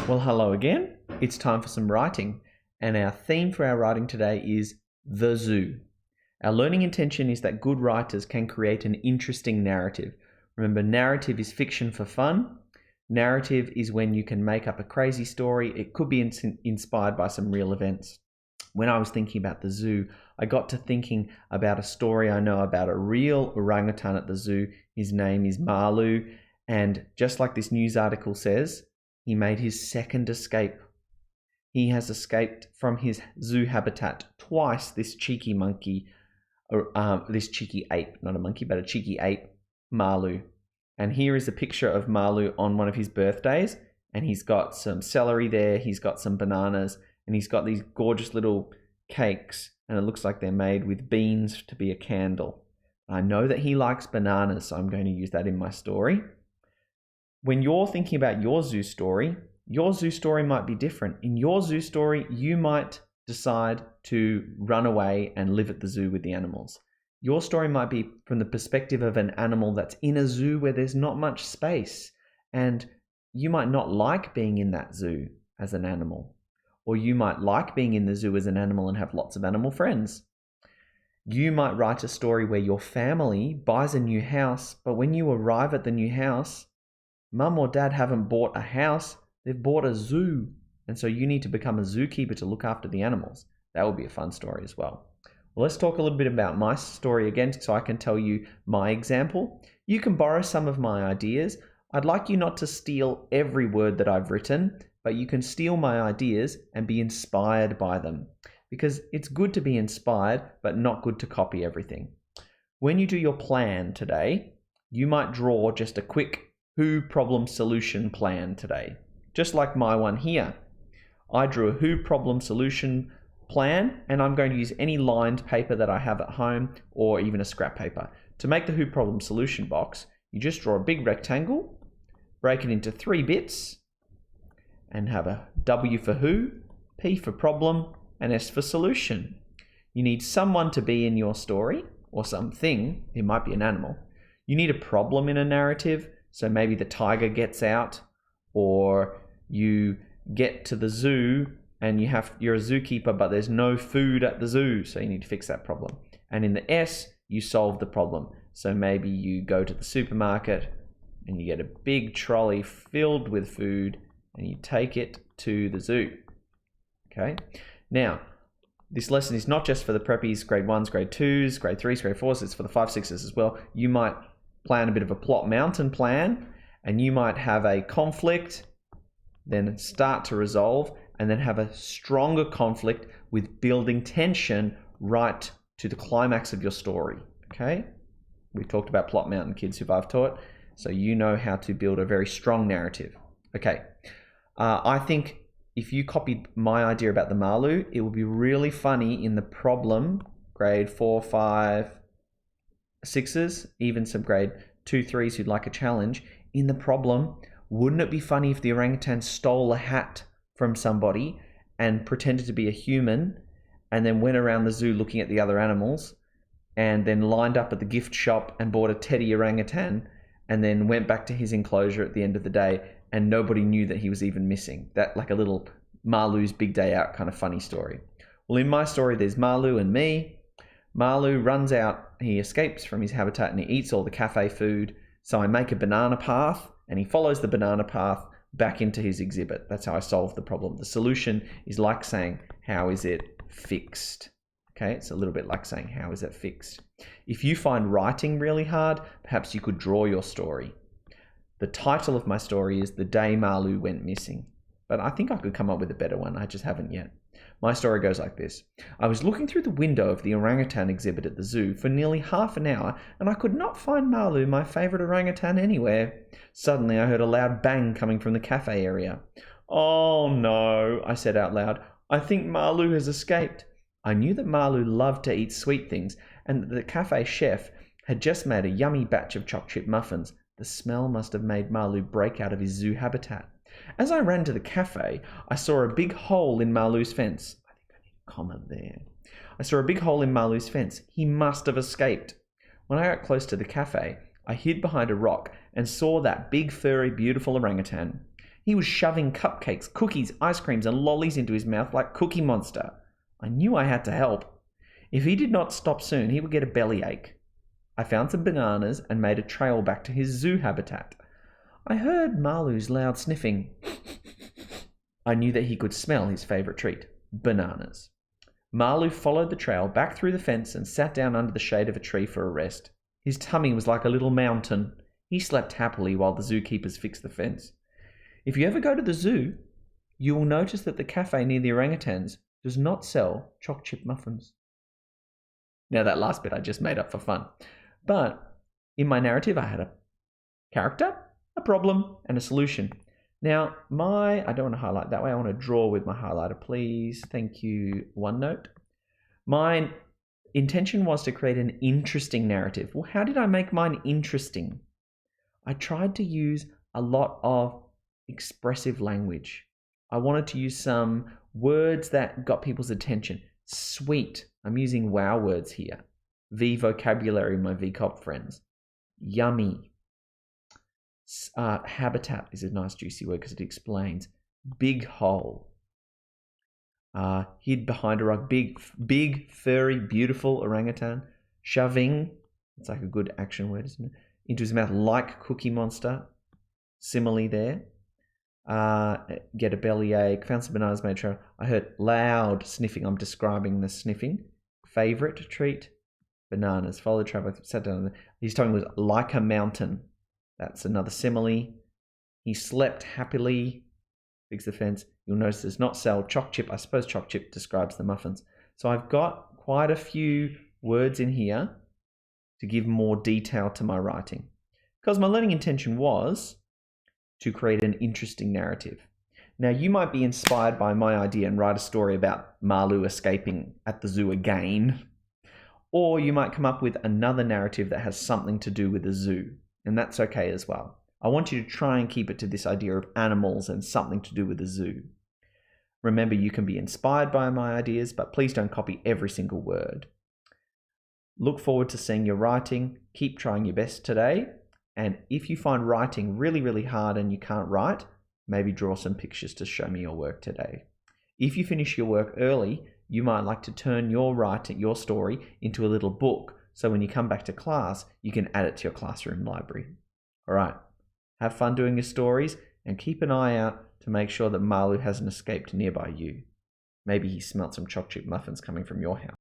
Well, hello again. It's time for some writing, and our theme for our writing today is the zoo. Our learning intention is that good writers can create an interesting narrative. Remember, narrative is fiction for fun. Narrative is when you can make up a crazy story. It could be inspired by some real events. When I was thinking about the zoo, I got to thinking about a story I know about a real orangutan at the zoo. His name is Malu, and just like this news article says, he made his second escape. He has escaped from his zoo habitat twice, this cheeky monkey, this cheeky ape, not a monkey, but a cheeky ape, Malu. And here is a picture of Malu on one of his birthdays, and he's got some celery there, he's got some bananas, and he's got these gorgeous little cakes, and it looks like they're made with beans to be a candle. I know that he likes bananas, so I'm going to use that in my story. When you're thinking about your zoo story might be different. In your zoo story, you might decide to run away and live at the zoo with the animals. Your story might be from the perspective of an animal that's in a zoo where there's not much space, and you might not like being in that zoo as an animal. Or you might like being in the zoo as an animal and have lots of animal friends. You might write a story where your family buys a new house, but when you arrive at the new house, Mum or Dad haven't bought a house, they've bought a zoo. And so you need to become a zookeeper to look after the animals. That would be a fun story as well. Well, let's talk a little bit about my story again so I can tell you my example. You can borrow some of my ideas. I'd like you not to steal every word that I've written, but you can steal my ideas and be inspired by them. Because it's good to be inspired, but not good to copy everything. When you do your plan today, you might draw just a quick Who problem solution plan today. Just like my one here. I drew a Who problem solution plan, and I'm going to use any lined paper that I have at home or even a scrap paper. To make the Who problem solution box, you just draw a big rectangle, break it into 3 bits, and have a W for Who, P for problem, and S for solution. You need someone to be in your story, or something. It might be an animal. You need a problem in a narrative. So maybe the tiger gets out, or you get to the zoo and you're a zookeeper, but there's no food at the zoo. So you need to fix that problem. And in the S, you solve the problem. So maybe you go to the supermarket and you get a big trolley filled with food and you take it to the zoo. Okay. Now, this lesson is not just for the preppies, grade 1s, grade 2s, grade 3s, grade 4s. It's for the 5, 6s as well. You might plan a bit of a plot mountain plan, and you might have a conflict, then start to resolve, and then have a stronger conflict with building tension right to the climax of your story. Okay? We talked about plot mountain, kids, who I've taught, so you know how to build a very strong narrative. Okay. I think if you copied my idea about the Malu, it would be really funny in the problem, grade 4, 5, 6s, even some grade 2, 3s who'd like a challenge. In the problem, wouldn't it be funny if the orangutan stole a hat from somebody and pretended to be a human and then went around the zoo looking at the other animals and then lined up at the gift shop and bought a teddy orangutan and then went back to his enclosure at the end of the day and nobody knew that he was even missing? That, like a little Malu's big day out kind of funny story. Well, in my story, there's Malu and me. Malu runs out, he escapes from his habitat and he eats all the cafe food. So I make a banana path and he follows the banana path back into his exhibit. That's how I solve the problem. The solution is like saying, how is it fixed? Okay, it's a little bit like saying, how is it fixed? If you find writing really hard, perhaps you could draw your story. The title of my story is The Day Malu Went Missing. But I think I could come up with a better one. I just haven't yet. My story goes like this. I was looking through the window of the orangutan exhibit at the zoo for nearly half an hour, and I could not find Malu, my favourite orangutan, anywhere. Suddenly I heard a loud bang coming from the cafe area. Oh no, I said out loud. I think Malu has escaped. I knew that Malu loved to eat sweet things, and that the cafe chef had just made a yummy batch of chocolate chip muffins. The smell must have made Malu break out of his zoo habitat. As I ran to the cafe, I saw a big hole in Malu's fence. I think I need a comma there. I saw a big hole in Malu's fence. He must have escaped. When I got close to the cafe, I hid behind a rock and saw that big, furry, beautiful orangutan. He was shoving cupcakes, cookies, ice creams, and lollies into his mouth like Cookie Monster. I knew I had to help. If he did not stop soon, he would get a bellyache. I found some bananas and made a trail back to his zoo habitat. I heard Malu's loud sniffing. I knew that he could smell his favourite treat, bananas. Malu followed the trail back through the fence and sat down under the shade of a tree for a rest. His tummy was like a little mountain. He slept happily while the zookeepers fixed the fence. If you ever go to the zoo, you will notice that the cafe near the orangutans does not sell choc chip muffins. Now that last bit I just made up for fun. But in my narrative I had a character, a problem, and a solution. Now I don't want to highlight that way. I want to draw with my highlighter, please. Thank you, OneNote. My intention was to create an interesting narrative. Well, how did I make mine interesting? I tried to use a lot of expressive language. I wanted to use some words that got people's attention. Sweet. I'm using wow words here. V vocabulary, my VCOP friends. Yummy. Habitat is a nice juicy word because it explains. Big hole. Hid behind a rock. Big, furry, beautiful orangutan. Shoving. It's like a good action word, isn't it? Into his mouth like Cookie Monster. Simile there. Get a bellyache. Found some bananas, made sure. I heard loud sniffing. I'm describing the sniffing. Favorite treat. Bananas. Followed travel. Sat down. He's talking was like a mountain. That's another simile. He slept happily. Fix the fence. You'll notice it's not sell choc chip. I suppose choc chip describes the muffins. So I've got quite a few words in here to give more detail to my writing. Because my learning intention was to create an interesting narrative. Now you might be inspired by my idea and write a story about Malu escaping at the zoo again. Or you might come up with another narrative that has something to do with the zoo. And that's okay as well. I want you to try and keep it to this idea of animals and something to do with the zoo. Remember, you can be inspired by my ideas, but please don't copy every single word. Look forward to seeing your writing. Keep trying your best today. And if you find writing really, really hard and you can't write, maybe draw some pictures to show me your work today. If you finish your work early, you might like to turn your story into a little book. So when you come back to class, you can add it to your classroom library. All right, have fun doing your stories and keep an eye out to make sure that Malu hasn't escaped nearby you. Maybe he smelt some choc chip muffins coming from your house.